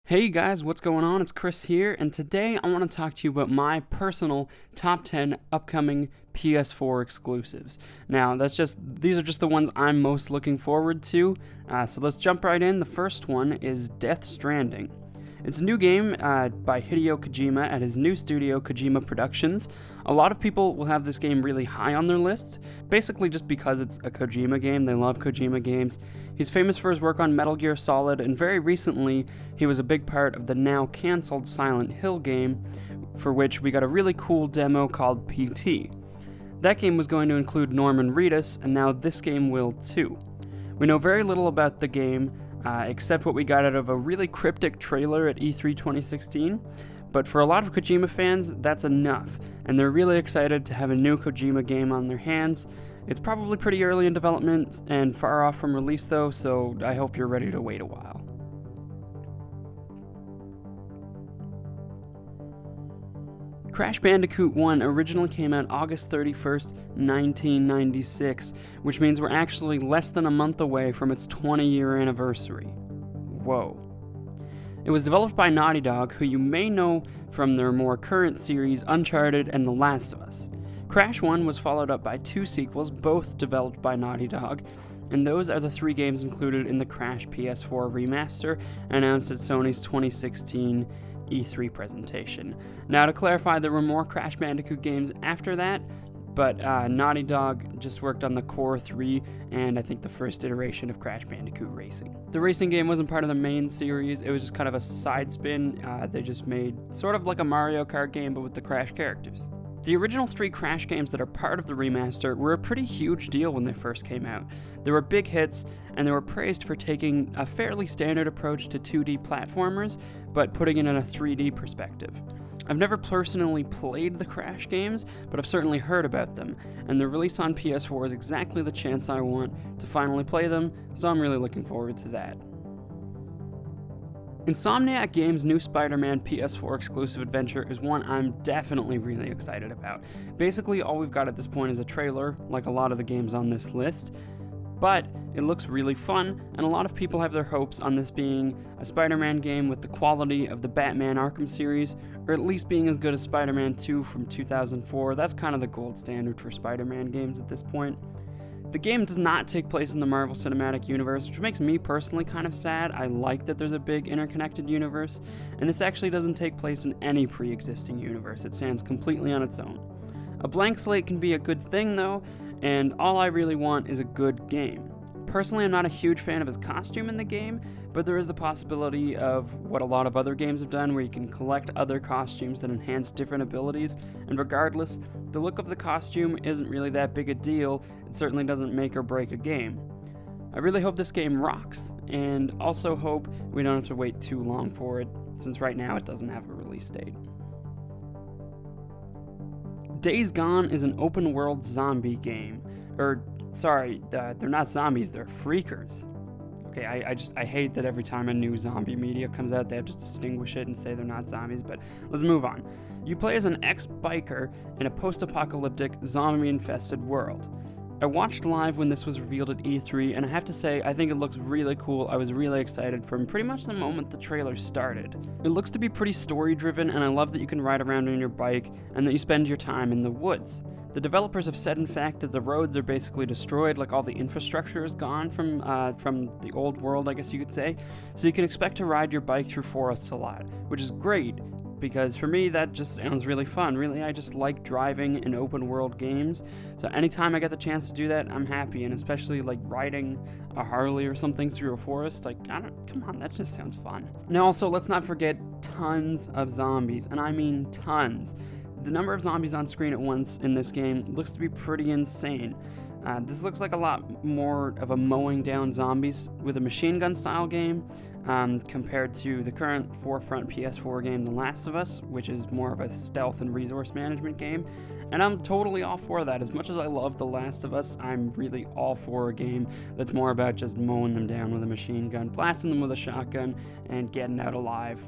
Hey guys, what's going on? It's Chris here, and today I want to talk to you about my personal top 10 upcoming PS4 exclusives. Now, these are just the ones I'm most looking forward to, so let's jump right in. The first one is Death Stranding. It's a new game by Hideo Kojima at his new studio, Kojima Productions. A lot of people will have this game really high on their list, basically just because it's a Kojima game. They love Kojima games. He's famous for his work on Metal Gear Solid, and very recently, he was a big part of the now cancelled Silent Hill game, for which we got a really cool demo called PT. That game was going to include Norman Reedus, and now this game will too. We know very little about the game, except what we got out of a really cryptic trailer at E3 2016, but for a lot of Kojima fans, that's enough, and they're really excited to have a new Kojima game on their hands. It's probably pretty early in development and far off from release though, so I hope you're ready to wait a while. Crash Bandicoot 1 originally came out August 31st, 1996, which means we're actually less than a month away from its 20-year anniversary. Whoa. It was developed by Naughty Dog, who you may know from their more current series Uncharted and The Last of Us. Crash 1 was followed up by two sequels, both developed by Naughty Dog, and those are the three games included in the Crash PS4 remaster announced at Sony's 2016 E3 presentation. Now, to clarify, there were more Crash Bandicoot games after that, but Naughty Dog just worked on the core 3 and I think the first iteration of Crash Bandicoot Racing. The racing game wasn't part of the main series, it was just kind of a side spin. They just made sort of like a Mario Kart game but with the Crash characters. The original three Crash games that are part of the remaster were a pretty huge deal when they first came out. They were big hits, and they were praised for taking a fairly standard approach to 2D platformers, but putting it in a 3D perspective. I've never personally played the Crash games, but I've certainly heard about them, and their release on PS4 is exactly the chance I want to finally play them, so I'm really looking forward to that. Insomniac Games' new Spider-Man PS4 exclusive adventure is one I'm definitely really excited about. Basically, all we've got at this point is a trailer, like a lot of the games on this list, but it looks really fun, and a lot of people have their hopes on this being a Spider-Man game with the quality of the Batman Arkham series, or at least being as good as Spider-Man 2 from 2004. That's kind of the gold standard for Spider-Man games at this point. The game does not take place in the Marvel Cinematic Universe, which makes me personally kind of sad. I like that there's a big interconnected universe, and this actually doesn't take place in any pre-existing universe. It stands completely on its own. A blank slate can be a good thing though, and all I really want is a good game. Personally, I'm not a huge fan of his costume in the game, but there is the possibility of what a lot of other games have done where you can collect other costumes that enhance different abilities, and regardless, the look of the costume isn't really that big a deal. It certainly doesn't make or break a game. I really hope this game rocks, and also hope we don't have to wait too long for it, since right now it doesn't have a release date. Days Gone is an open-world zombie game, they're not zombies, they're freakers. Okay, I hate that every time a new zombie media comes out, they have to distinguish it and say they're not zombies, but let's move on. You play as an ex-biker in a post-apocalyptic, zombie-infested world. I watched live when this was revealed at E3, and I have to say, I think it looks really cool. I was really excited from pretty much the moment the trailer started. It looks to be pretty story-driven, and I love that you can ride around on your bike, and that you spend your time in the woods. The developers have said, in fact, that the roads are basically destroyed, like all the infrastructure is gone from the old world, I guess you could say. So you can expect to ride your bike through forests a lot, which is great, because for me, that just sounds really fun. Really, I just like driving in open world games, so anytime I get the chance to do that, I'm happy, and especially like riding a Harley or something through a forest, come on, that just sounds fun. Now also, let's not forget tons of zombies, and I mean tons. The number of zombies on screen at once in this game looks to be pretty insane. This looks like a lot more of a mowing down zombies with a machine gun style game compared to the current forefront PS4 game The Last of Us, which is more of a stealth and resource management game. And I'm totally all for that. As much as I love The Last of Us, I'm really all for a game that's more about just mowing them down with a machine gun, blasting them with a shotgun, and getting out alive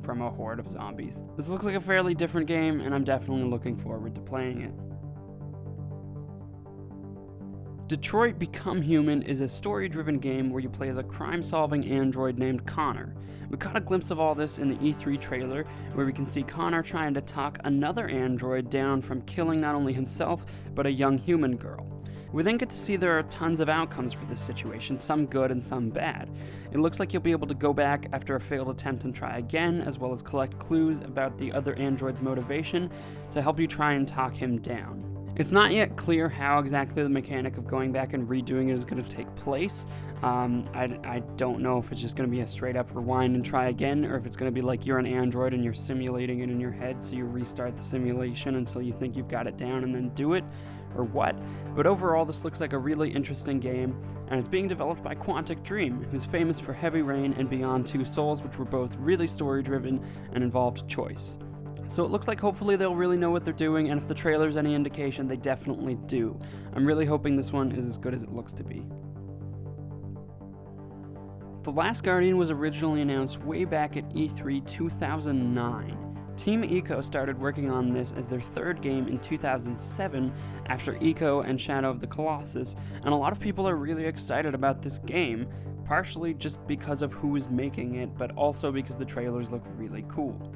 from a horde of zombies. This looks like a fairly different game, and I'm definitely looking forward to playing it. Detroit Become Human is a story-driven game where you play as a crime-solving android named Connor. We caught a glimpse of all this in the E3 trailer, where we can see Connor trying to talk another android down from killing not only himself, but a young human girl. We then get to see there are tons of outcomes for this situation, some good and some bad. It looks like you'll be able to go back after a failed attempt and try again, as well as collect clues about the other android's motivation to help you try and talk him down. It's not yet clear how exactly the mechanic of going back and redoing it is going to take place. I don't know if it's just going to be a straight up rewind and try again, or if it's going to be like you're an android and you're simulating it in your head, so you restart the simulation until you think you've got it down and then do it, or what. But overall, this looks like a really interesting game, and it's being developed by Quantic Dream, who's famous for Heavy Rain and Beyond Two Souls, which were both really story-driven and involved choice. So it looks like hopefully they'll really know what they're doing, and if the trailer's any indication, they definitely do. I'm really hoping this one is as good as it looks to be. The Last Guardian was originally announced way back at E3 2009. Team Ico started working on this as their third game in 2007 after Ico and Shadow of the Colossus, and a lot of people are really excited about this game, partially just because of who is making it, but also because the trailers look really cool.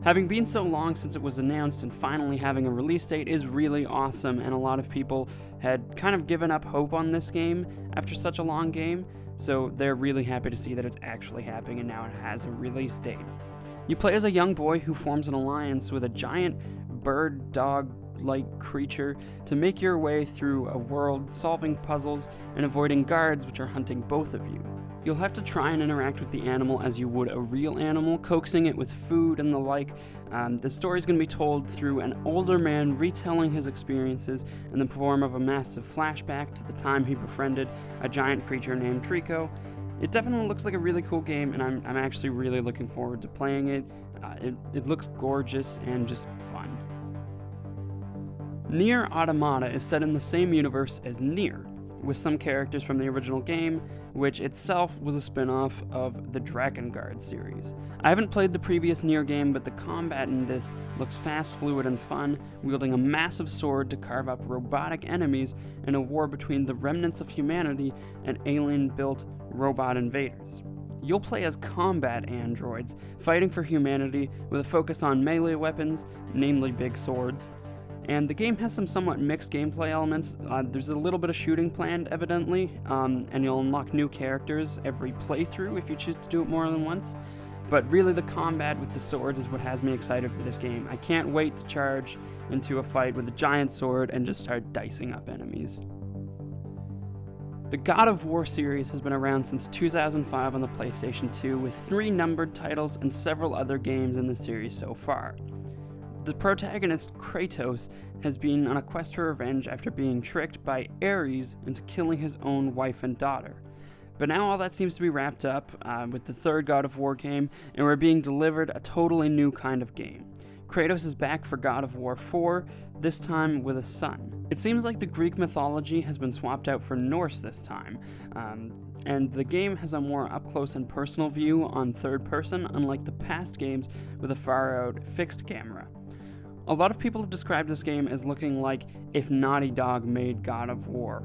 Having been so long since it was announced and finally having a release date is really awesome, and a lot of people had kind of given up hope on this game after such a long game, so they're really happy to see that it's actually happening and now it has a release date. You play as a young boy who forms an alliance with a giant bird-dog-like creature to make your way through a world, solving puzzles and avoiding guards which are hunting both of you. You'll have to try and interact with the animal as you would a real animal, coaxing it with food and the like. The story's going to be told through an older man retelling his experiences in the form of a massive flashback to the time he befriended a giant creature named Trico. It definitely looks like a really cool game, and I'm actually really looking forward to playing it. It looks gorgeous and just fun. NieR Automata is set in the same universe as NieR, with some characters from the original game, which itself was a spin-off of the Drakengard series. I haven't played the previous NieR game, but the combat in this looks fast, fluid, and fun, wielding a massive sword to carve up robotic enemies in a war between the remnants of humanity and alien-built robot invaders. You'll play as combat androids, fighting for humanity with a focus on melee weapons, namely big swords. And the game has some somewhat mixed gameplay elements. There's a little bit of shooting planned, evidently, and you'll unlock new characters every playthrough if you choose to do it more than once. But really, the combat with the swords is what has me excited for this game. I can't wait to charge into a fight with a giant sword and just start dicing up enemies. The God of War series has been around since 2005 on the PlayStation 2, with 3 numbered titles and several other games in the series so far. The protagonist, Kratos, has been on a quest for revenge after being tricked by Ares into killing his own wife and daughter. But now all that seems to be wrapped up with the third God of War game, and we're being delivered a totally new kind of game. Kratos is back for God of War 4, this time with a son. It seems like the Greek mythology has been swapped out for Norse this time, and the game has a more up-close and personal view on third person, unlike the past games with a far-out fixed camera. A lot of people have described this game as looking like if Naughty Dog made God of War.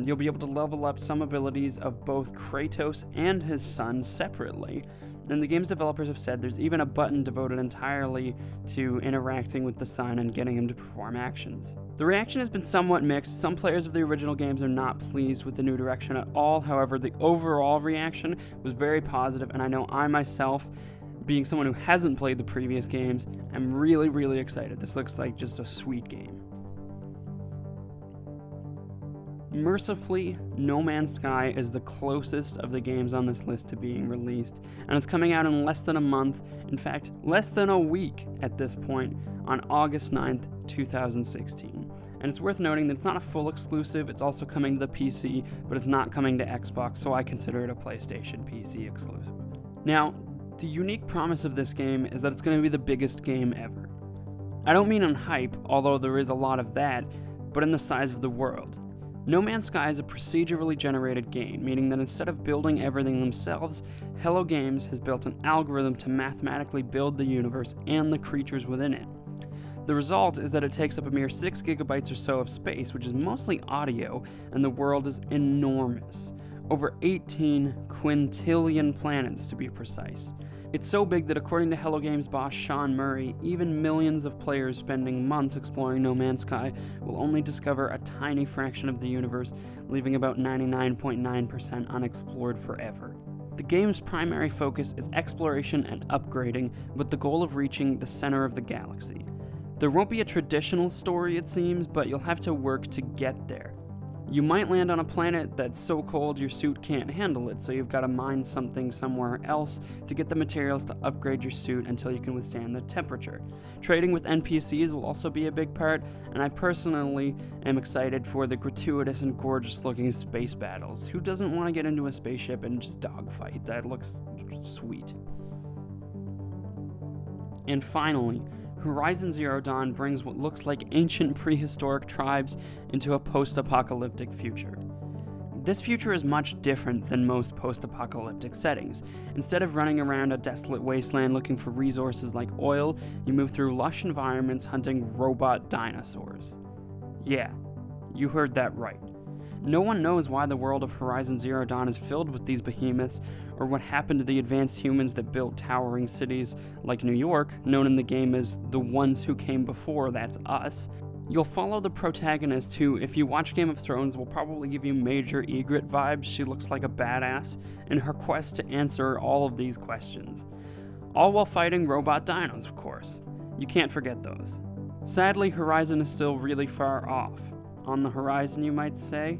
You'll be able to level up some abilities of both Kratos and his son separately, and the game's developers have said there's even a button devoted entirely to interacting with the son and getting him to perform actions. The reaction has been somewhat mixed. Some players of the original games are not pleased with the new direction at all. However, the overall reaction was very positive, and I know I myself, being someone who hasn't played the previous games, I'm really, really excited. This looks like just a sweet game. Mercifully, No Man's Sky is the closest of the games on this list to being released, and it's coming out in less than a month, in fact, less than a week at this point, on August 9th, 2016. And it's worth noting that it's not a full exclusive, it's also coming to the PC, but it's not coming to Xbox, so I consider it a PlayStation PC exclusive. Now, the unique promise of this game is that it's going to be the biggest game ever. I don't mean on hype, although there is a lot of that, but in the size of the world. No Man's Sky is a procedurally generated game, meaning that instead of building everything themselves, Hello Games has built an algorithm to mathematically build the universe and the creatures within it. The result is that it takes up a mere 6 gigabytes or so of space, which is mostly audio, and the world is enormous. Over 18 quintillion planets to be precise. It's so big that according to Hello Games boss Sean Murray, even millions of players spending months exploring No Man's Sky will only discover a tiny fraction of the universe, leaving about 99.9% unexplored forever. The game's primary focus is exploration and upgrading, with the goal of reaching the center of the galaxy. There won't be a traditional story, it seems, but you'll have to work to get there. You might land on a planet that's so cold your suit can't handle it, so you've got to mine something somewhere else to get the materials to upgrade your suit until you can withstand the temperature. Trading with NPCs will also be a big part, and I personally am excited for the gratuitous and gorgeous looking space battles. Who doesn't want to get into a spaceship and just dogfight? That looks sweet. And finally, Horizon Zero Dawn brings what looks like ancient prehistoric tribes into a post-apocalyptic future. This future is much different than most post-apocalyptic settings. Instead of running around a desolate wasteland looking for resources like oil, you move through lush environments hunting robot dinosaurs. Yeah, you heard that right. No one knows why the world of Horizon Zero Dawn is filled with these behemoths, or what happened to the advanced humans that built towering cities like New York, known in the game as the ones who came before, that's us. You'll follow the protagonist who, if you watch Game of Thrones, will probably give you major Ygritte vibes. She looks like a badass in her quest to answer all of these questions. All while fighting robot dinos, of course. You can't forget those. Sadly, Horizon is still really far off. On the horizon, you might say.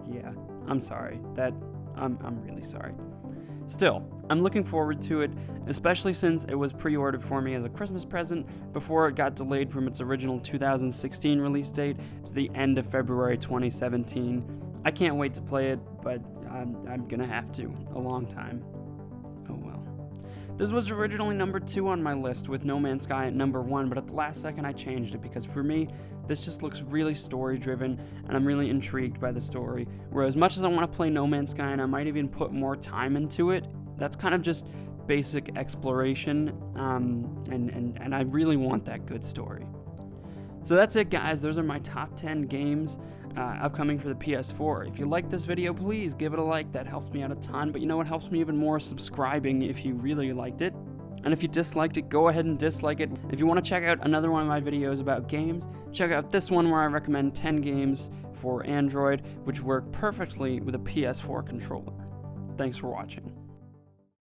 Yeah, I'm sorry. I'm really sorry. Still, I'm looking forward to it, especially since it was pre-ordered for me as a Christmas present before it got delayed from its original 2016 release date to the end of February 2017. I can't wait to play it, but I'm gonna have to. A long time. Oh well. This was originally number 2 on my list with No Man's Sky at number 1, but at the last second I changed it because for me, this just looks really story-driven, and I'm really intrigued by the story. Where as much as I want to play No Man's Sky, and I might even put more time into it, that's kind of just basic exploration, and I really want that good story. So that's it, guys. Those are my top 10 games upcoming for the PS4. If you like this video, please give it a like. That helps me out a ton. But you know what helps me even more? Subscribing if you really liked it. And if you disliked it, go ahead and dislike it. If you want to check out another one of my videos about games, check out this one where I recommend 10 games for Android, which work perfectly with a PS4 controller. Thanks for watching.